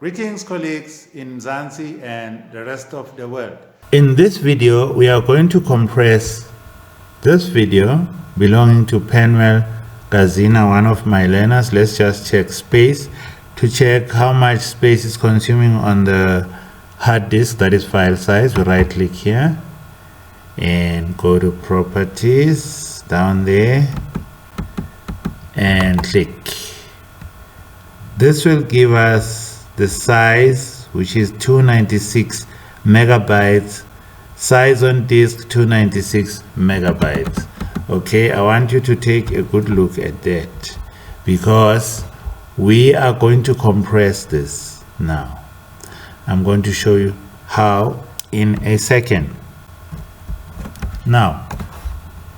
Greetings colleagues in Mzansi and the rest of the world. In this video, we are going to compress this video belonging to Penwell Gazina, one of my learners. Let's just check space to check how much space is consuming on the hard disk, that is file size. We right click here and go to properties down there and click. This will give us the size, which is 296 megabytes, size on disk 296 megabytes. Okay, I want you to take a good look at that because we are going to compress this now. I'm going to show you how in a second. Now,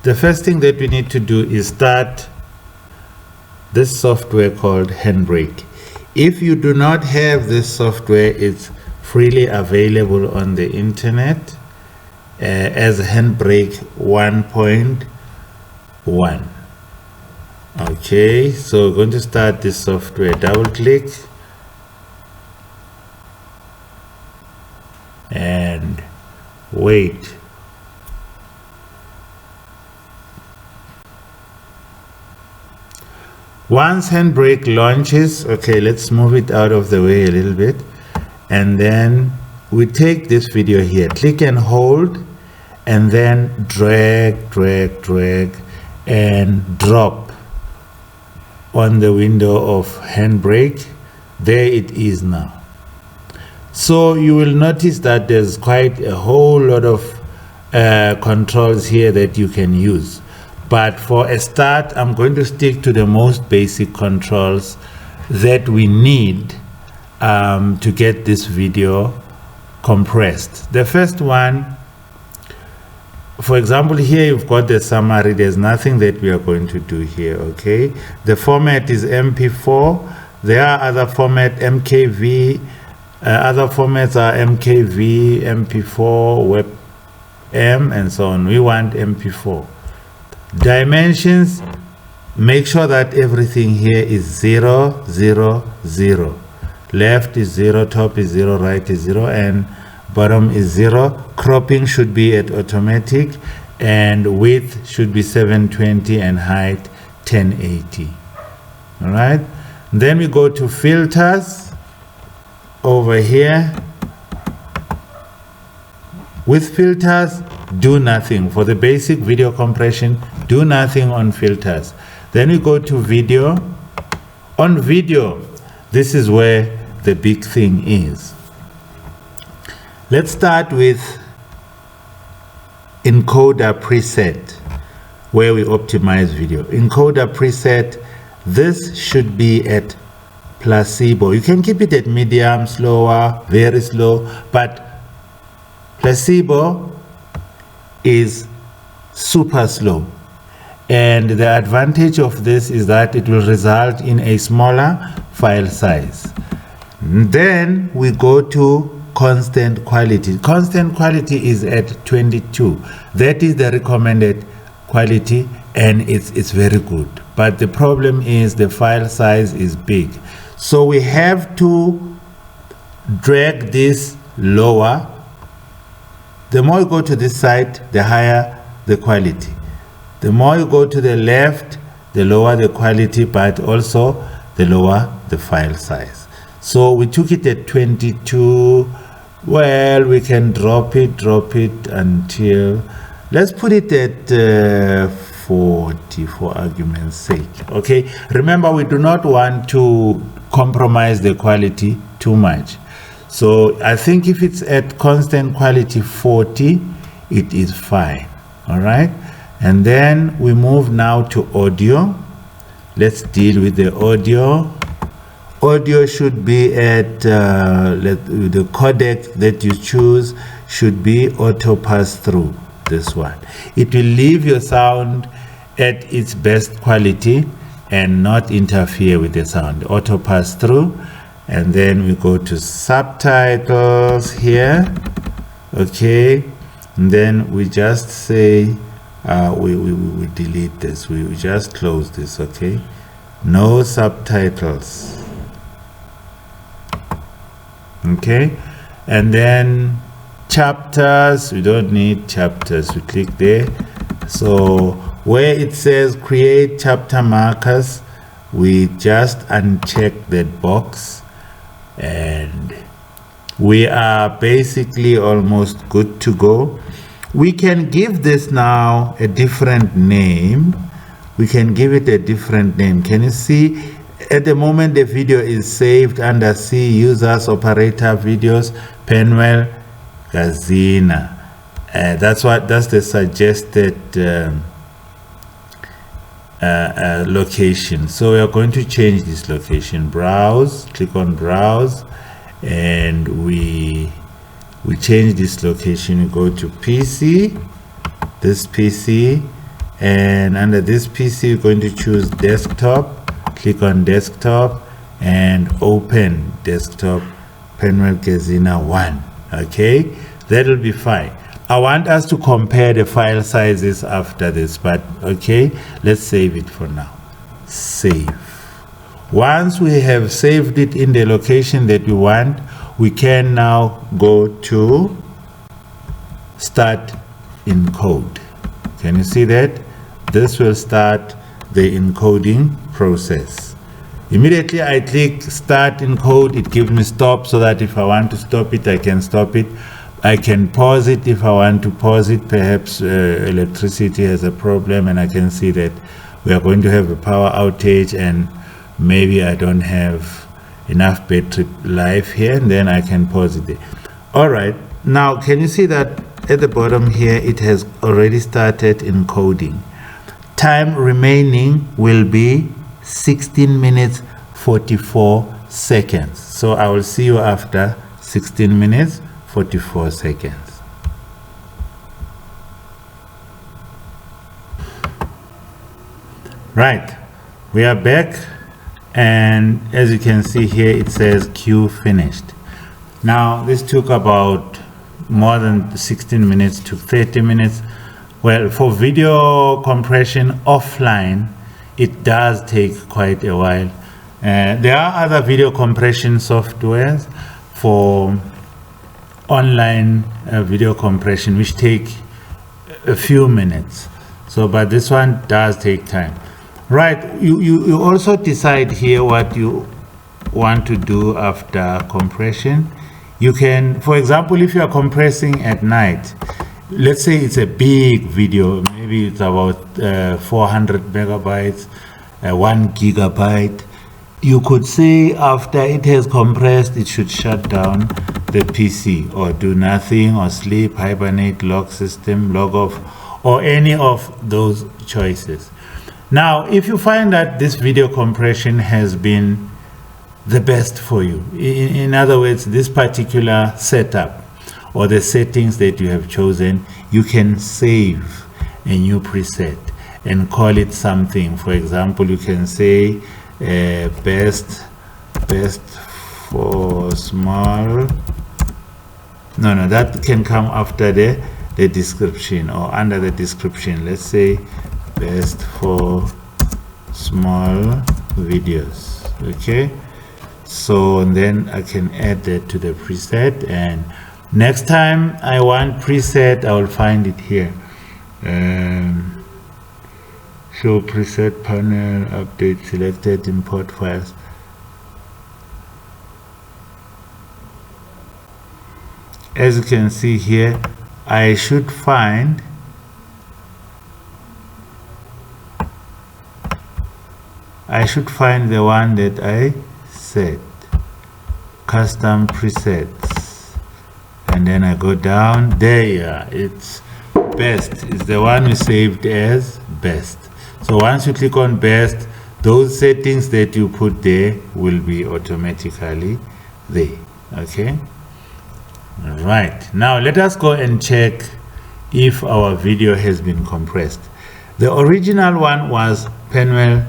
the first thing that we need to do is start this software called Handbrake. If you do not have this software, it's freely available on the internet as Handbrake 1.1. Okay, so we're going to start this software. Double click and wait. Once Handbrake launches, okay, let's move it out of the way a little bit, and then we take this video here, click and hold, and then drag and drop on the window of Handbrake. There it is now. So you will notice that there's quite a whole lot of controls here that you can use. But for a start, I'm going to stick to the most basic controls that we need to get this video compressed. The first one, for example, here you've got the summary. There's nothing that we are going to do here, okay? The format is MP4. There are other format, MKV. Other formats are MKV, MP4, WebM, and so on. We want MP4. Dimensions, make sure that everything here is 0, 0, 0. Left is 0, top is 0, right is 0, and bottom is 0. Cropping should be at automatic, and width should be 720 and height 1080. All right, then we go to filters over here. With filters, do nothing. For the basic video compression, do nothing on filters. Then we go to video. On video, this is where the big thing is. Let's start with encoder preset, where we optimize video. Encoder preset, this should be at placebo. You can keep it at medium, slower, very slow, but placebo is super slow, and the advantage of this is that it will result in a smaller file size. Then we go to constant quality. Constant quality is at 22. That is the recommended quality, and it's very good, but the problem is the file size is big, so we have to drag this lower. The more you go to this side, the higher the quality. The more you go to the left, the lower the quality, but also the lower the file size. So we took it at 22. Well, we can drop it until, let's put it at 40 for argument's sake. Okay, remember, we do not want to compromise the quality too much. So I think if it's at constant quality 40, it is fine. All right, and then we move now to audio. Let's deal with the audio. Audio should be at the codec that you choose should be auto pass through. This one, it will leave your sound at its best quality and not interfere with the sound. Auto pass through. And then we go to subtitles here. Okay, and then we just say we delete this, we just close this. Okay, no subtitles. Okay, and then chapters, we don't need chapters, we click there. So where it says create chapter markers, we just uncheck that box and we are basically almost good to go. We can give this now a different name. We can give it a different name. Can you see? At the moment, the video is saved under C, users, operator, videos, Penuel Gazina. That's the suggested location. So we are going to change this location. Browse, click on browse, and we change this location. We go to PC, this PC, and under this PC we're going to choose desktop. Click on desktop and open desktop Penuel Gazina 1. Okay, that will be fine. I want us to compare the file sizes after this, but okay, let's save it for now. Save. Once we have saved it in the location that we want, we can now go to start encode. Can you see that? This will start the encoding process. Immediately I click start encode, it gives me stop, so that if I want to stop it, I can stop it. I can pause it if I want to pause it. Perhaps electricity has a problem and I can see that we are going to have a power outage and maybe I don't have enough battery life here, and then I can pause it there. All right, now can you see that at the bottom here it has already started encoding. Time remaining will be 16 minutes 44 seconds. So I will see you after 16 minutes 44 seconds. Right, we are back, and as you can see here it says queue finished. Now this took about more than 16 minutes to 30 minutes. Well, for video compression offline, it does take quite a while. There are other video compression softwares for online video compression which take a few minutes. So, but this one does take time. Right, you also decide here what you want to do after compression. You can, for example, if you are compressing at night, let's say it's a big video, maybe it's about 400 megabytes, 1 gigabyte. You could say after it has compressed, it should shut down the PC or do nothing or sleep, hibernate, lock system, log off, or any of those choices. Now, if you find that this video compression has been the best for you, in other words, this particular setup or the settings that you have chosen, you can save a new preset and call it something. For example, you can say best for small. No, that can come after the description or under the description. Let's say best for small videos. Okay, so and then I can add that to the preset, and next time I want preset, I will find it here. Show preset panel, update selected, import files. As you can see here, I should find the one that I set, custom presets, and then I go down. There you are, it's best. It's the one we saved as best. So once you click on best, those settings that you put there will be automatically there. Okay, all right, now let us go and check if our video has been compressed. The original one was Penuel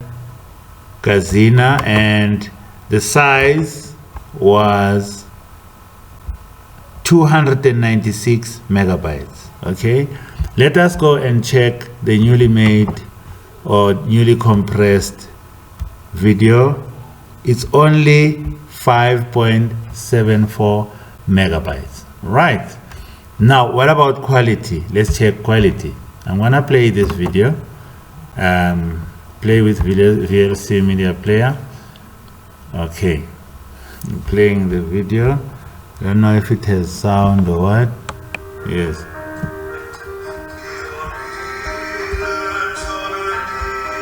Gazina and the size was 296 megabytes. Okay, let us go and check the newly made or newly compressed video. It's only 5.74 megabytes. Right. Now, what about quality? Let's check quality. I'm gonna play this video. Play with VLC Media Player. Okay, I'm playing the video. I don't know if it has sound or what. Yes.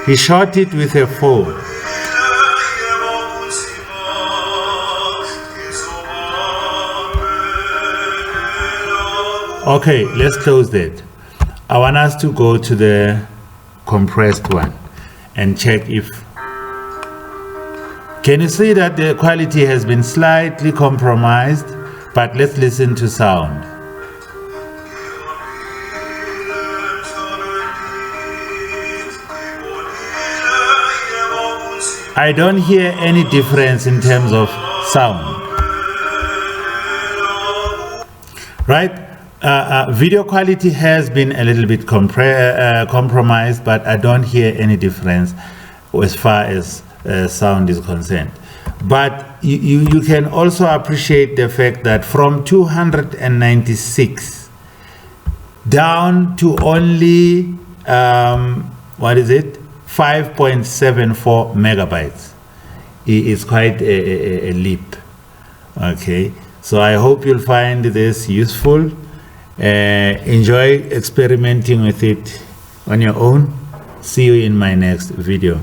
He shot it with a phone. Okay, let's close that. I want us to go to the compressed one and check if. Can you see that the quality has been slightly compromised? But let's listen to sound. I don't hear any difference in terms of sound. Right? Video quality has been a little bit compromised, but I don't hear any difference as far as sound is concerned. But you can also appreciate the fact that from 296 down to only what is it, 5.74 megabytes is quite a leap. Okay, so I hope you'll find this useful. Enjoy experimenting with it on your own. See you in my next video.